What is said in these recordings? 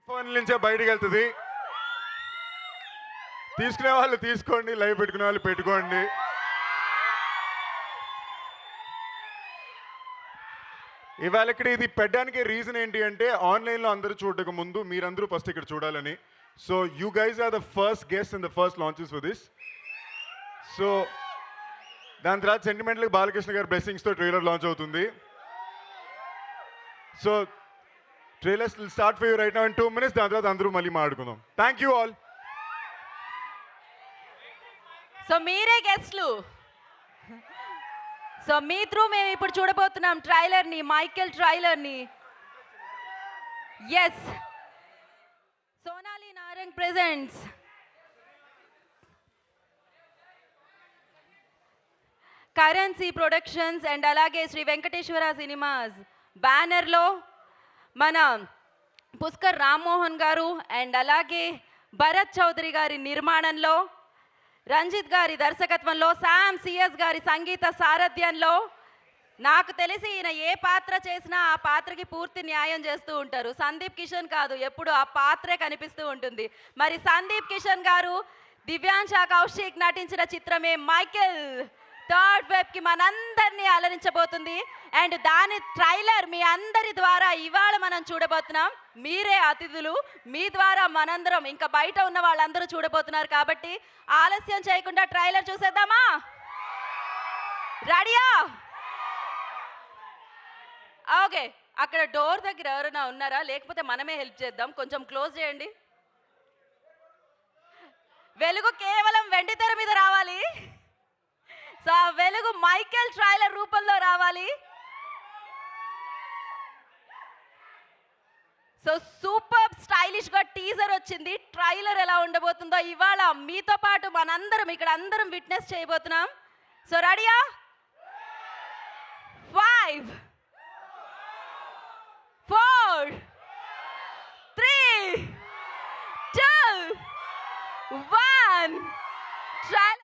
Phone నుంచే బయటికి వెళ్తుంది. తీసుకునే వాళ్ళు తీసుకోండి, లైవ్ పెట్టుకునే వాళ్ళు పెట్టుకోండి. ఇవాళ ఇక్కడ ఇది పెట్టడానికి రీజన్ ఏంటి అంటే ఆన్లైన్లో అందరూ చూడక ముందు మీరందరూ ఫస్ట్ ఇక్కడ చూడాలని. So you guys are the first guest and the first launches for this. So దాని తర్వాత సెంటిమెంటల్ బాలకృష్ణ గారి బ్లెస్సింగ్స్తో ట్రైలర్ లాంచ్ అవుతుంది. So trailers will start for you right now in 2 minutes. దాని తర్వాత అందరూ మళ్ళీ మాట్లాడుకుందాం. Thank you all. సో మీరే గెస్ట్లు. సో మీ త్రూ మేము ఇప్పుడు చూడబోతున్నాం ట్రైలర్ని, మైకేల్ ట్రైలర్ని. Yes, Sonali Narang presents Karan C productions and అలాగే శ్రీ వెంకటేశ్వర సినిమాస్ బ్యానర్లో మన పుష్కర్ రామ్మోహన్ గారు అండ్ అలాగే భరత్ చౌదరి గారి నిర్మాణంలో రంజిత్ గారి దర్శకత్వంలో, శామ్ సిఎస్ గారి సంగీత సారథ్యంలో, నాకు తెలిసి ఈయన ఏ పాత్ర చేసినా ఆ పాత్రకి పూర్తి న్యాయం చేస్తూ ఉంటారు. సందీప్ కిషన్ కాదు, ఎప్పుడు ఆ పాత్రే కనిపిస్తూ ఉంటుంది. మరి సందీప్ కిషన్ గారు, దివ్యాంశ కౌశిక్ నటించిన చిత్రమే మైకేల్ థర్డ్ వెబ్కి మనందరినీ అలరించబోతుంది. అండ్ దాని ట్రైలర్ మీ అందరి ద్వారా ఇవాళ మనం చూడబోతున్నాం. మీరే అతిథులు, మీ ద్వారా మనందరం, ఇంకా బయట ఉన్న వాళ్ళందరూ చూడబోతున్నారు. కాబట్టి ఆలస్యం చేయకుండా ట్రైలర్ చూసేద్దామా? రెడీయా? ఓకే, అక్కడ డోర్ దగ్గర ఎవరైనా ఉన్నారా? లేకపోతే మనమే హెల్ప్ చేద్దాం. కొంచెం క్లోజ్ చేయండి. వెలుగు కేవలం వెండి తెర మీద రావాలి. సో ఆ వెలుగు మైకేల్ ట్రైలర్ రూపంలో రావాలి. సో సూపర్ స్టైలిష్ గా టీజర్ వచ్చింది. ట్రైలర్ ఎలా ఉండబోతుందో ఇవాళ మీతో పాటు మనందరం ఇక్కడ అందరం విట్నెస్ చేయబోతున్నాం. సో రెడీయా? 5 4 3 2 1 ట్రైలర్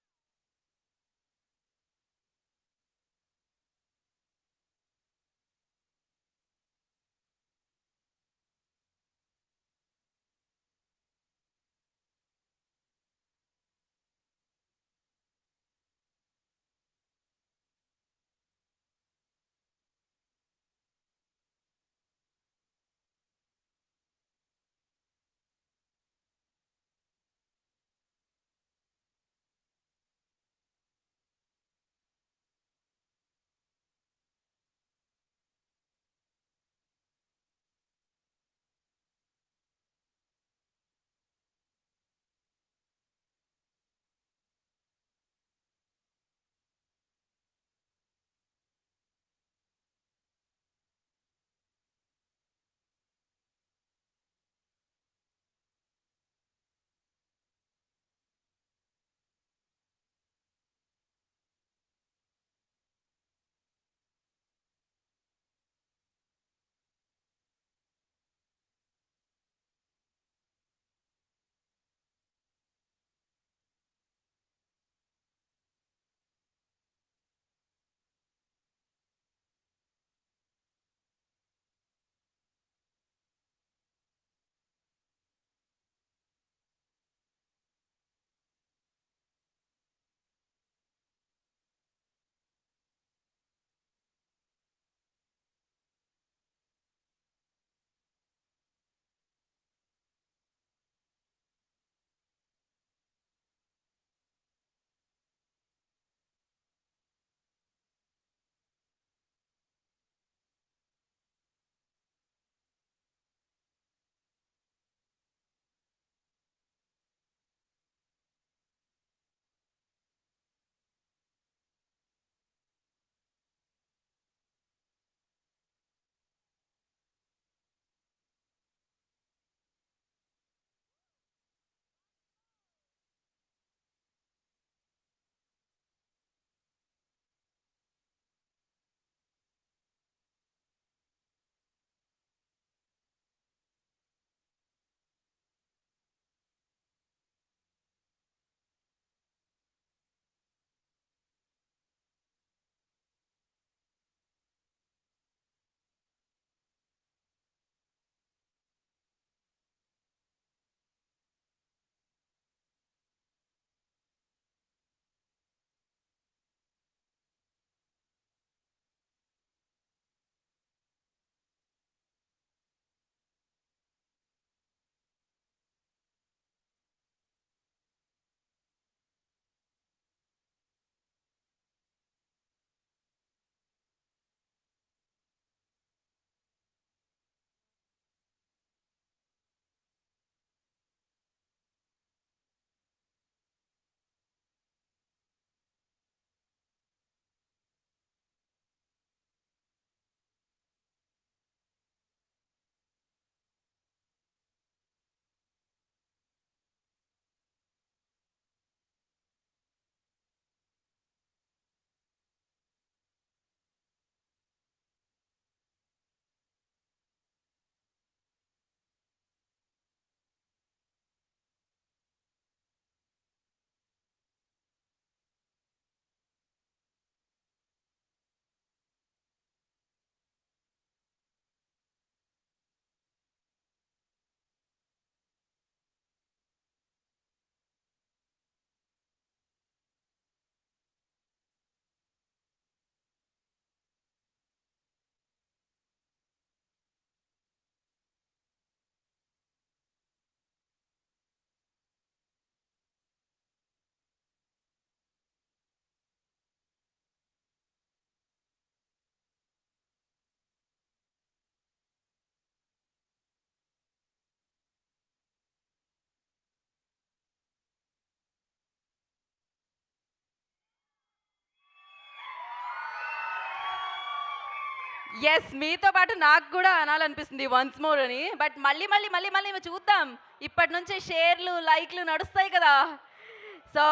ఎస్, మీతో పాటు నాకు కూడా అనాలనిపిస్తుంది వన్స్ మోర్ అని. బట్ మళ్ళీ మళ్ళీ మళ్ళీ మళ్ళీ చూద్దాం. ఇప్పటి నుంచి షేర్లు లైక్లు నడుస్తాయి కదా. సో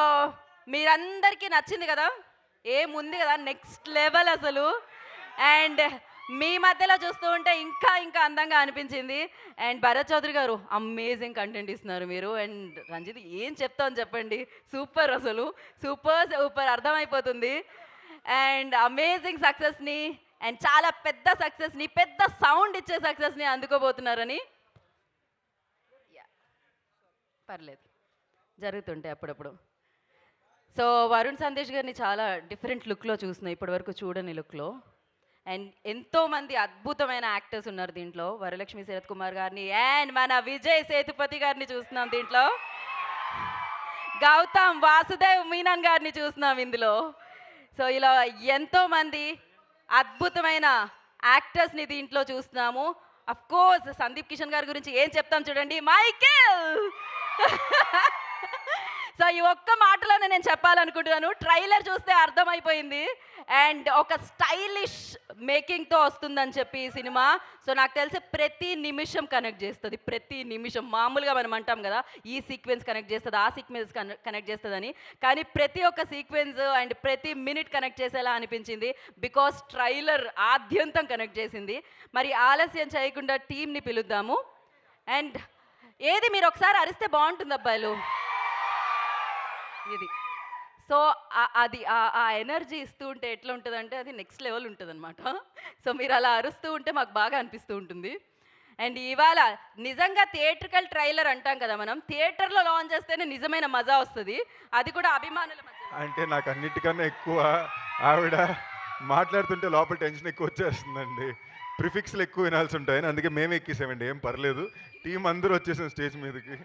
మీరందరికీ నచ్చింది కదా, ఏముంది కదా నెక్స్ట్ లెవెల్ అసలు. అండ్ మీ మధ్యలో చూస్తూ ఉంటే ఇంకా ఇంకా అందంగా అనిపించింది. అండ్ భరత్ చౌదరి గారు అమేజింగ్ కంటెంట్ ఇస్తున్నారు మీరు. అండ్ రంజిత్ ఏం చెప్తాను చెప్పండి, సూపర్ అసలు, సూపర్ సూపర్ అర్థమైపోతుంది. అండ్ అమేజింగ్ సక్సెస్ని అండ్ చాలా పెద్ద సక్సెస్ని, పెద్ద సౌండ్ ఇచ్చే సక్సెస్ని అందుకోబోతున్నారని. పర్లేదు, జరుగుతుంటాయి అప్పుడప్పుడు. సో వరుణ్ సందేశ్ గారిని చాలా డిఫరెంట్ లుక్లో చూస్తున్నాం, ఇప్పటివరకు చూడని లుక్లో. అండ్ ఎంతోమంది అద్భుతమైన యాక్టర్స్ ఉన్నారు దీంట్లో. వరలక్ష్మి శరత్ కుమార్ గారిని అండ్ మన విజయ్ సేతుపతి గారిని చూస్తున్నాం దీంట్లో. గౌతమ్ వాసుదేవ్ మీనన్ గారిని చూస్తున్నాం ఇందులో. సో ఇలా ఎంతోమంది అద్భుతమైన యాక్టర్స్ని దీంట్లో చూస్తున్నాము. అఫ్ కోర్స్ సందీప్ కిషన్ గారి గురించి ఏం చెప్తాం చూడండి, మైకేల్. సో ఈ ఒక్క మాటలోనే నేను చెప్పాలనుకుంటున్నాను, ట్రైలర్ చూస్తే అర్థమైపోయింది. అండ్ ఒక స్టైలిష్ మేకింగ్తో వస్తుందని చెప్పి ఈ సినిమా. సో నాకు తెలిసి ప్రతి నిమిషం కనెక్ట్ చేస్తుంది, ప్రతి నిమిషం. మామూలుగా మనం అంటాం కదా ఈ సీక్వెన్స్ కనెక్ట్ చేస్తుంది, ఆ సీక్వెన్స్ కనెక్ట్ చేస్తుందని, కానీ ప్రతి ఒక్క సీక్వెన్స్ అండ్ ప్రతి మినిట్ కనెక్ట్ చేసేలా అనిపించింది. బికాస్ ట్రైలర్ ఆద్యంతం కనెక్ట్ చేసింది. మరి ఆలస్యం చేయకుండా టీంని పిలుద్దాము. అండ్ ఏది మీరు ఒకసారి అరిస్తే బాగుంటుంది అబ్బాయిలు ఇది. సో అది ఆ ఎనర్జీ ఇస్తూ ఉంటే ఎట్లా ఉంటుందంటే అది నెక్స్ట్ లెవెల్ ఉంటుంది అనమాట. సో మీరు అలా అరుస్తూ ఉంటే మాకు బాగా అనిపిస్తూ ఉంటుంది. అండ్ ఇవాళ నిజంగా థియేట్రికల్ ట్రైలర్ అంటాం కదా మనం, థియేటర్లో లాంచ్ చేస్తేనే నిజమైన మజా వస్తుంది, అది కూడా అభిమానుల మధ్య. అంటే నాకు అన్నిటికన్నా ఎక్కువ ఆవిడ మాట్లాడుతుంటే లోపల టెన్షన్ ఎక్కువ వచ్చేస్తుందండి. ప్రిఫిక్స్లు ఎక్కువ వినాల్సి ఉంటాయని అందుకే మేము ఎక్కేసామండి. ఏం పర్లేదు, టీం అందరూ వచ్చేసాం స్టేజ్ మీదకి.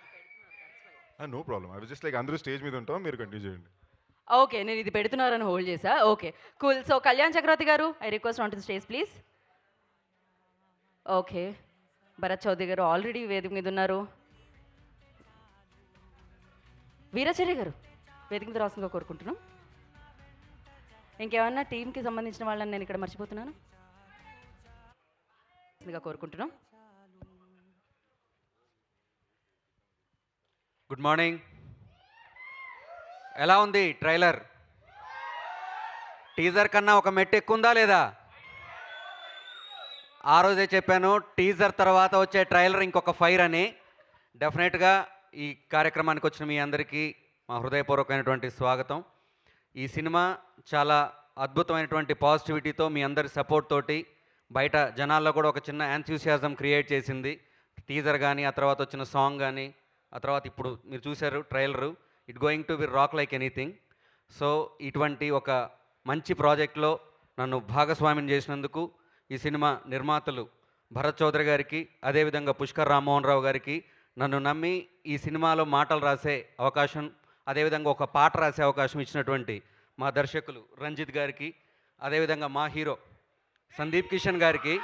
నో ప్రాబ్లం, అవి జస్ట్ లైక్ అందరూ స్టేజ్ మీద ఉంటాం, మీరు కంటిన్యూ చేయండి. ఓకే, నేను ఇది పెడుతున్నారని హోల్డ్ చేసా. Okay cool. So Kalyan Chakravarthi గారు, I request on to the stage please. Okay, Bharath Chowdary గారు ఆల్రెడీ వేదిక మీద ఉన్నారు. వీరాచార్య గారు వేదిక మీద రాసిందిగా కోరుకుంటున్నాం. ఇంకేమన్నా టీంకి సంబంధించిన వాళ్ళని నేను ఇక్కడ మర్చిపోతున్నాను కోరుకుంటున్నాం. Good morning. ఎలా ఉంది ట్రైలర్? టీజర్ కన్నా ఒక మెట్టు ఎక్కువ ఉందా లేదా? ఆ రోజే చెప్పాను, టీజర్ తర్వాత వచ్చే ట్రైలర్ ఇంకొక ఫైర్ అని. డెఫినెట్గా ఈ కార్యక్రమానికి వచ్చిన మీ అందరికీ మా హృదయపూర్వకమైనటువంటి స్వాగతం. ఈ సినిమా చాలా అద్భుతమైనటువంటి పాజిటివిటీతో, మీ అందరి సపోర్ట్ తోటి బయట జనాల్లో కూడా ఒక చిన్న ఎంథ్యూసియాజం క్రియేట్ చేసింది. టీజర్ కానీ, ఆ తర్వాత వచ్చిన సాంగ్ కానీ, ఆ తర్వాత ఇప్పుడు మీరు చూశారు trailer. It going to be rock like anything. So ఇటువంటి ఒక మంచి ప్రాజెక్ట్లో నన్ను భాగస్వామ్యం చేసినందుకు ఈ సినిమా నిర్మాతలు భరత్ చౌదరి గారికి, అదేవిధంగా పుష్కర్ రామ్మోహన్ రావు గారికి, నన్ను నమ్మి ఈ సినిమాలో మాటలు రాసే అవకాశం, అదేవిధంగా ఒక పాట రాసే అవకాశం ఇచ్చినటువంటి మా దర్శకులు రంజిత్ గారికి, అదేవిధంగా మా హీరో సందీప్ కిషన్ గారికి.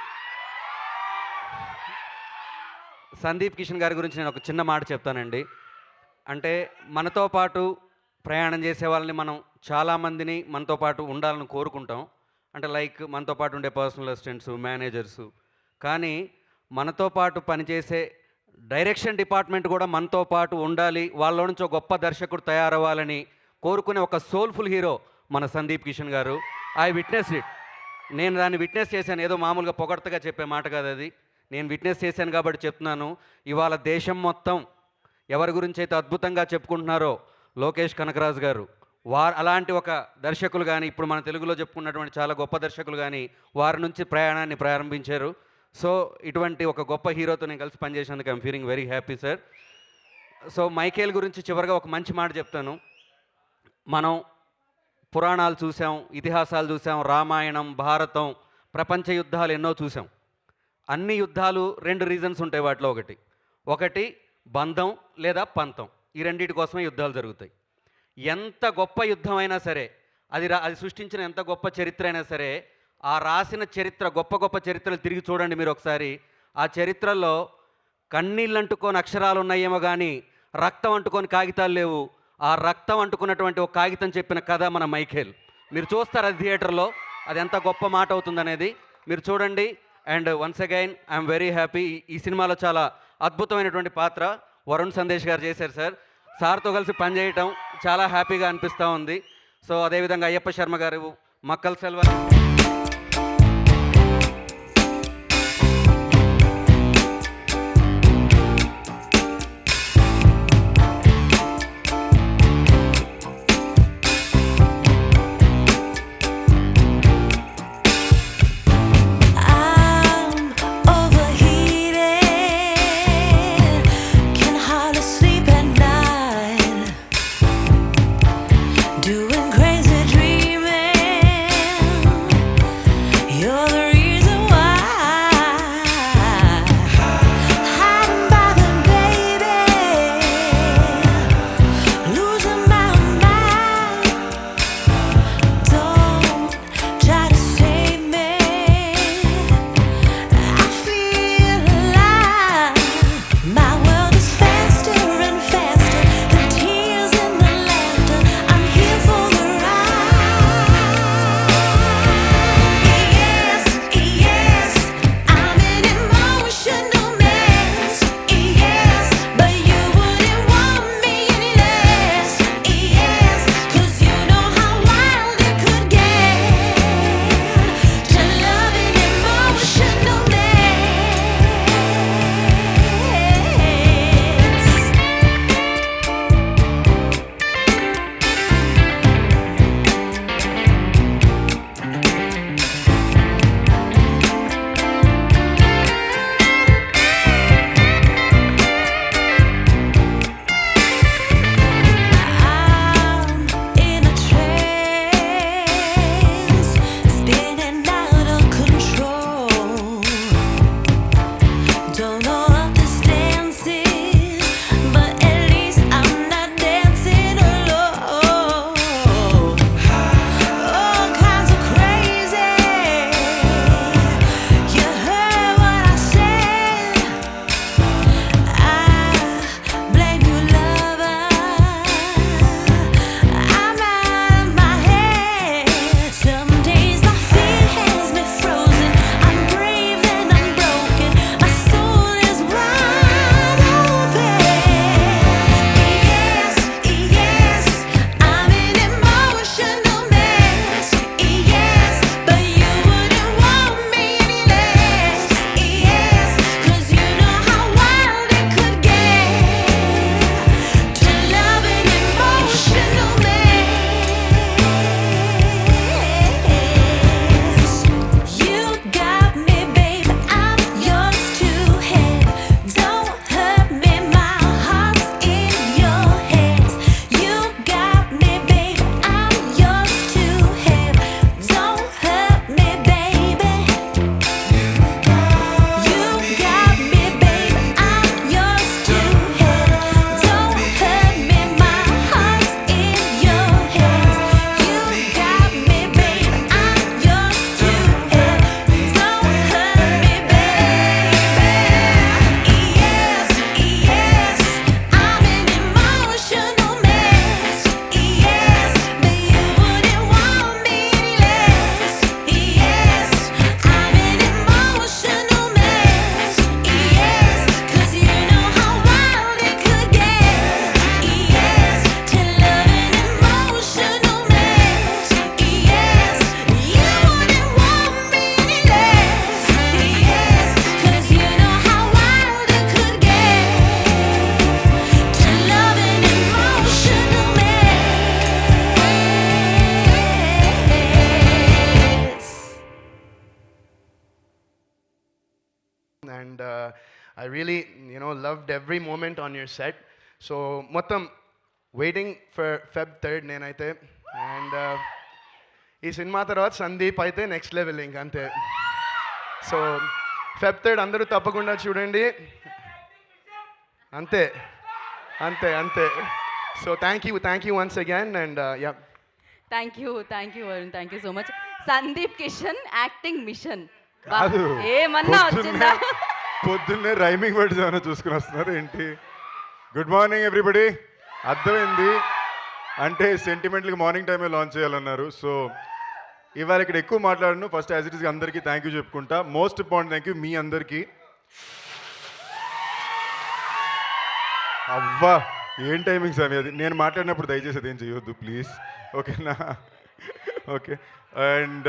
సందీప్ కిషన్ గారి గురించి నేను ఒక చిన్న మాట చెప్తానండి. అంటే మనతో పాటు ప్రయాణం చేసే వాళ్ళని మనం చాలామందిని మనతో పాటు ఉండాలని కోరుకుంటాం. అంటే లైక్ మనతో పాటు ఉండే పర్సనల్ అసిస్టెంట్స్, మేనేజర్సు. కానీ మనతో పాటు పనిచేసే డైరెక్షన్ డిపార్ట్మెంట్ కూడా మనతో పాటు ఉండాలి, వాళ్ళ నుంచి ఒక గొప్ప దర్శకుడు తయారవ్వాలని కోరుకునే ఒక సోల్ఫుల్ హీరో మన సందీప్ కిషన్ గారు. I witness it. నేను దాన్ని విట్నెస్ చేశాను, ఏదో మామూలుగా పొగడ్తగా చెప్పే మాట కాదు అది. నేను విట్నెస్ చేశాను కాబట్టి చెప్తున్నాను. ఇవాళ దేశం మొత్తం ఎవరి గురించి అయితే అద్భుతంగా చెప్పుకుంటున్నారో లోకేష్ కనకరాజు గారు, అలాంటి ఒక దర్శకులు కానీ, ఇప్పుడు మన తెలుగులో చెప్పుకున్నటువంటి చాలా గొప్ప దర్శకులు కానీ వారి నుంచి ప్రయాణాన్ని ప్రారంభించారు. సో ఇటువంటి ఒక గొప్ప హీరోతో నేను కలిసి పనిచేసినందుకు I'm feeling very happy sir. So Michael గురించి చివరిగా ఒక మంచి మాట చెప్తాను. మనం పురాణాలు చూసాం, ఇతిహాసాలు చూసాం, రామాయణం, భారతం, ప్రపంచ యుద్ధాలు ఎన్నో చూసాం. అన్ని యుద్ధాలు రెండు రీజన్స్ ఉంటాయి వాటిలో. ఒకటి బంధం లేదా పంతం. ఈ రెండింటి కోసమే యుద్ధాలు జరుగుతాయి. ఎంత గొప్ప యుద్ధం అయినా సరే, అది సృష్టించిన ఎంత గొప్ప చరిత్ర అయినా సరే, ఆ రాసిన చరిత్ర, గొప్ప గొప్ప చరిత్రలు తిరిగి చూడండి మీరు ఒకసారి. ఆ చరిత్రల్లో కన్నీళ్ళు అంటుకొని అక్షరాలు ఉన్నాయేమో కానీ రక్తం అంటుకొని కాగితాలు లేవు. ఆ రక్తం అంటుకున్నటువంటి ఒక కాగితం చెప్పిన కథ మన మైఖేల్. మీరు చూస్తారు అది థియేటర్లో, అది ఎంత గొప్ప మాట అవుతుందనేది. మీరు చూడండి. And once again I'm very happy. ఈ సినిమాలో చాలా అద్భుతమైనటువంటి పాత్ర వరుణ్ సందేశ్ గారు చేశారు సార్. సార్తో కలిసి పనిచేయటం చాలా హ్యాపీగా అనిపిస్తూ ఉంది. సో అదేవిధంగా అయ్యప్ప శర్మ గారు, Makkal Selvan. And I really, loved every moment on your set. So, మొత్తం waiting for Feb 3rd నేనైతే. And ఈ సినిమా తర్వాత సందీప్ అయితే నెక్స్ట్ లెవెల్ ఇంక అంతే. సో Feb 3rd అందరూ తప్పకుండా చూడండి. అంతే అంతే అంతే. So thank you once again. And yeah, thank you Varun, thank you so much. Sundeep Kishan acting machine కాదు, ఏమన్నా వచ్చిందా? పొద్దున్నే రైమింగ్ వర్డ్స్ ఏమైనా చూసుకుని వస్తున్నారు ఏంటి? Good morning everybody. అర్థమైంది అంటే సెంటిమెంట్లకి మార్నింగ్ టైమే లాంచ్ చేయాలన్నారు. సో ఇవాళ ఇక్కడ ఎక్కువ మాట్లాడను. ఫస్ట్ యాజ్ ఇట్ ఈస్గా అందరికీ థ్యాంక్ యూ చెప్పుకుంటా. మోస్ట్ ఇంపార్టెంట్ థ్యాంక్ యూ మీ అందరికీ. అవ్వా ఏం టైమింగ్ సార్ అది. నేను మాట్లాడినప్పుడు దయచేసి అదేం చేయొద్దు ప్లీజ్, ఓకేనా? ఓకే. అండ్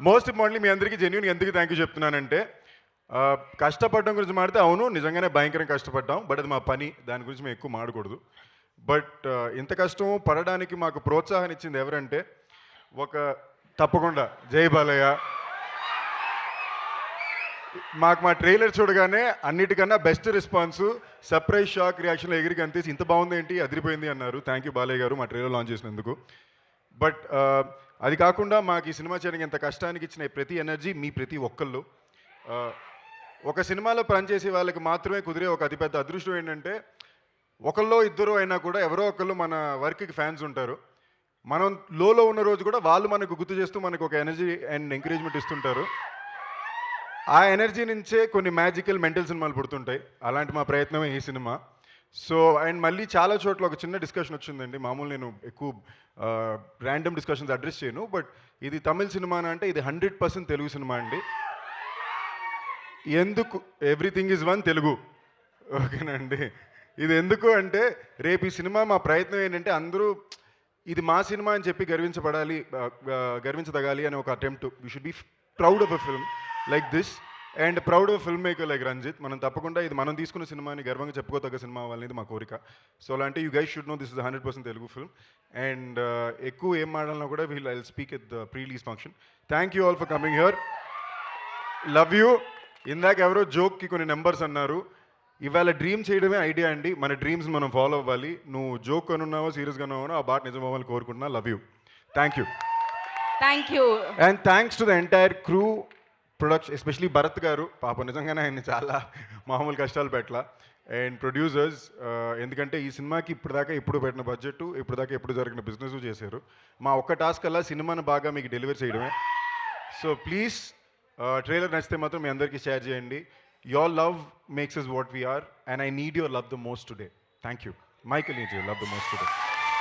మోస్ట్ ఇంపార్టెంట్లీ మీ అందరికీ జెన్యున్గా ఎందుకు థ్యాంక్ యూ చెప్తున్నానంటే, కష్టపడడం గురించి మాడితే అవును నిజంగానే భయంకరంగా కష్టపడ్డాం, బట్ అది మా పని, దాని గురించి మేము ఎక్కువ మాడకూడదు. బట్ ఇంత కష్టం పడడానికి మాకు ప్రోత్సాహం ఇచ్చింది ఎవరంటే, ఒక తప్పకుండా జై బాలయ్య. మాకు మా ట్రైలర్ చూడగానే అన్నిటికన్నా బెస్ట్ రెస్పాన్స్, సర్ప్రైజ్ షాక్ రియాక్షన్లో ఎగిరికి అంతేసి ఇంత బాగుంది ఏంటి అదిరిపోయింది అన్నారు. థ్యాంక్ యూ బాలయ్య గారు మా ట్రైలర్ లాంచ్ చేసినందుకు. బట్ అది కాకుండా మాకు ఈ సినిమా చేయడానికి ఎంత కష్టానికి ఇచ్చిన ప్రతి ఎనర్జీ మీ ప్రతి ఒక్కళ్ళు. ఒక సినిమాలో పనిచేసే వాళ్ళకి మాత్రమే కుదిరే ఒక అతిపెద్ద అదృష్టం ఏంటంటే, ఒకళ్ళో ఇద్దరు అయినా కూడా ఎవరో ఒకళ్ళు మన వర్క్కి ఫ్యాన్స్ ఉంటారు. మనం లోలో ఉన్న రోజు కూడా వాళ్ళు మనకు గుర్తు చేస్తూ మనకు ఒక ఎనర్జీ అండ్ ఎంకరేజ్మెంట్ ఇస్తుంటారు. ఆ ఎనర్జీ నుంచే కొన్ని మ్యాజికల్ మెంటల్ సినిమాలు పుడుతుంటాయి. అలాంటి మా ప్రయత్నమే ఈ సినిమా. సో అండ్ మళ్ళీ చాలా చోట్ల ఒక చిన్న డిస్కషన్ వచ్చిందండి. మామూలు నేను ఎక్కువ ర్యాండమ్ డిస్కషన్స్ అడ్రస్ చేయను, బట్ ఇది తమిళ సినిమా అంటే ఇది 100% తెలుగు సినిమా అండి. ఎందుకు ఎవ్రీథింగ్ ఈజ్ వన్ తెలుగు, ఓకేనండి? ఇది ఎందుకు అంటే, రేపు ఈ సినిమా మా ప్రయత్నం ఏంటంటే అందరూ ఇది మా సినిమా అని చెప్పి గర్వించదగాలి అనే ఒక attempt. We should be proud of a film like this and proud of film maker like Ranjith. మనం తప్పకుండా ఇది మనం తీసుకున్న సినిమాని గర్వంగా చెప్పుకోదగ్గ సినిమా అవ్వాలనేది మా కోరిక. సో అలాంటి you guys should know this is 100% Telugu film. And ఎక్కువ ఏం మాడాలన్నా కూడా I will speak at the pre release function. Thank you all for coming here. Love you. ఇందాక ఎవరో జోక్కి కొన్ని నెంబర్స్ అన్నారు. ఇవాళ డ్రీమ్ చేయడమే ఐడియా అండి. మన డ్రీమ్స్ మనం ఫాలో అవ్వాలి. నువ్వు జోక్ అనున్నావో సీరియస్గా ఉన్నావో ఆ బాట్ నిజం అవ్వాలని కోరుకుంటున్నా. Love you. Thank you. Thank you. And thanks to the entire crew production, especially Bharat గారు. పాప నిజంగానే ఆయన చాలా మామూలు కష్టాలు పెట్టాల. అండ్ ప్రొడ్యూసర్స్, ఎందుకంటే ఈ సినిమాకి ఇప్పుడు పెట్టిన బడ్జెట్, ఇప్పుడు జరిగిన బిజినెస్ చేశారు. మా ఒక్క టాస్క్ అలా సినిమాని బాగా మీకు డెలివరీ చేయడమే. సో ప్లీజ్ ట్రైలర్ నచ్చితే మాత్రం మీ అందరికీ షేర్ చేయండి. Your love makes us what we are, and I need your love the most today. Thank you. Michael needs your love the most today.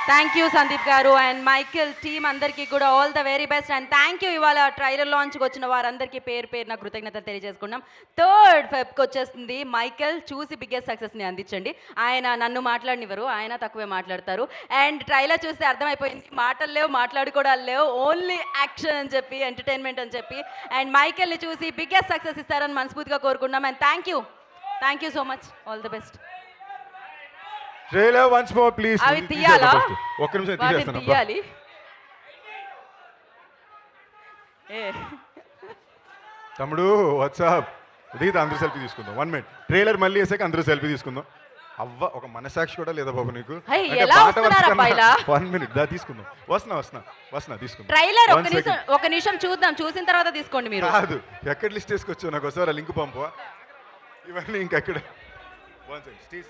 Thank you Sandeep గారు and Michael team అందరికీ కూడా all the very best. And thank you. ఇవాళ trailer లాంచ్కి వచ్చిన వారందరికీ పేరున కృతజ్ఞతలు తెలియజేసుకున్నాం. 3rd Febకి వచ్చేస్తుంది. Michael చూసి బిగ్గెస్ట్ సక్సెస్ని అందించండి. ఆయన నన్ను మాట్లాడనివ్వరు, ఆయన తక్కువే మాట్లాడతారు. అండ్ ట్రైలర్ చూస్తే అర్థమైపోయింది, మాటలు లేవు, మాట్లాడుకోవడాలు లేవు, ఓన్లీ యాక్షన్ అని చెప్పి, ఎంటర్టైన్మెంట్ అని చెప్పి. అండ్ మైకేల్ని చూసి బిగ్గెస్ట్ సక్సెస్ ఇస్తారని మనస్ఫూర్తిగా కోరుకున్నాం. And thank you so much. All the best. Trailer once more please. అవి తీయాలా? ఒక్క నిమిషం తీసేస్తాను. తీయాలి. తమ్ముడు వాట్సాప్ ఇది అందరూ సెల్ఫీ తీసుకుందాం. 1 minute. ట్రైలర్ మళ్ళీ వేసాక అందరూ సెల్ఫీ తీసుకుందాం. అవ్వ ఒక మనసాక్షి కూడా లేదా బాబు నీకు? ఎలా వస్తున్నారా పైలా? 1 minute దా తీసుకుందాం. వస్తున్నా తీసుకుందాం. ట్రైలర్ ఒక నిమిషం చూద్దాం, చూసిన తర్వాత తీసుకోండి మీరు. కాదు, ఎక్కడ లిస్ట్ వేసుకొచ్చావు నాకు ఒకసారి లింక్ పంపవా? ఇవన్నీ ఇంకెక్కడ? స్టేజ్